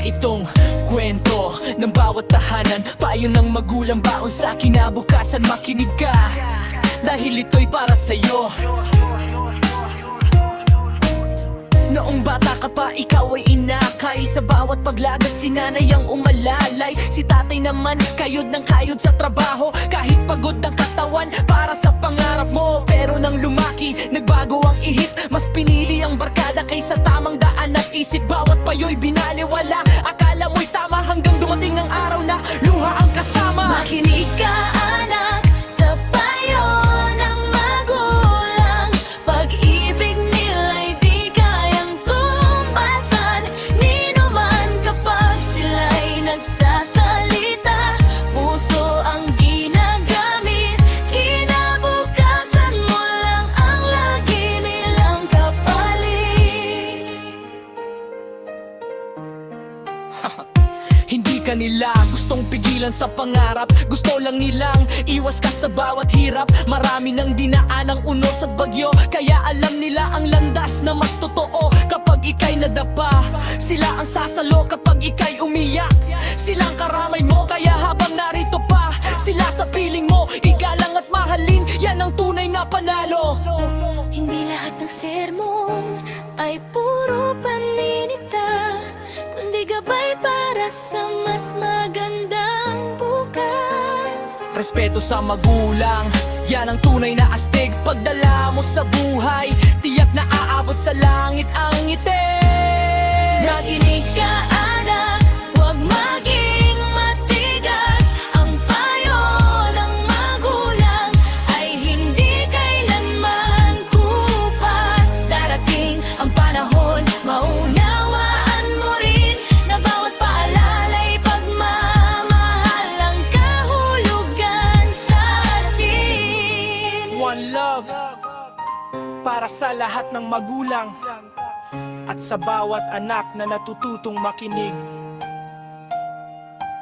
itong kwento ng bawat tahanan, payo ng magulang, baon sa kinabukasan. Makinig ka, dahil ito'y para sa'yo. Noong bata ka pa, ikaw ay inakay. Sa bawat paglagat, si nanay ang umalalay. Si tatay naman, kayod ng kayod sa trabaho. Kahit pagod ang katawan, para sa pangarap mo. Pero nang lumaki, nagbago ang ihip. Mas pinili ang barkada kaysa tamang daan at isip. Bawat payo'y binaliwala. Akala mo'y tama hanggang dumating ang araw na luha ang kasama. Makinig ka, anak, sa payo ng magulang. Pag-ibig nila'y di kayang tumpasan. Ninuman kapag sila'y nagsasalita. Puso ang ginagamit, kinabukasan mo lang ang lagi nilang kapalit. Hindi ka nila gustong pigilan sa pangarap. Gusto lang nilang iwas ka sa bawat hirap. Marami nang dinaanang unos at bagyo, kaya alam nila ang landas na mas totoo. Kapag ika'y nadapa, sila ang sasalo. Kapag ika'y umiyak, silang karamay mo. Kaya habang narito pa sila sa piling mo, igalang at mahalin, yan ang tunay na panalo. Hindi lahat ng sermon ay puro paninita, kundi gabay para sa mas magandang bukas. Respeto sa magulang, yan ang tunay na astig. Pagdala mo sa buhay, tiyak na aabot sa langit ang ngiti. Nakinig ka, anak, huwag maging matigas. Ang payo ng magulang ay hindi kailanman kupas. Darating ang panahon, maunawaan mo rin na bawat paalala'y pagmamahal ang kahulugan sa atin. One love para sa lahat ng magulang at sa bawat anak na natututong makinig.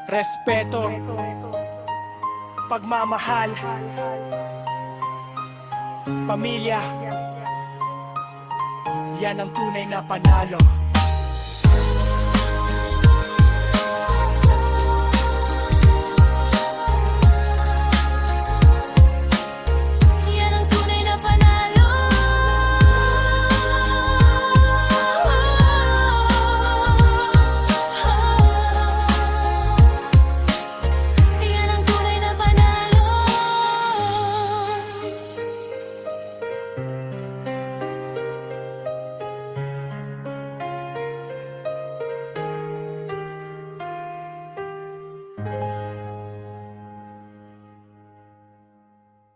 Respeto, pagmamahal, pamilya, yan ang tunay na panalo.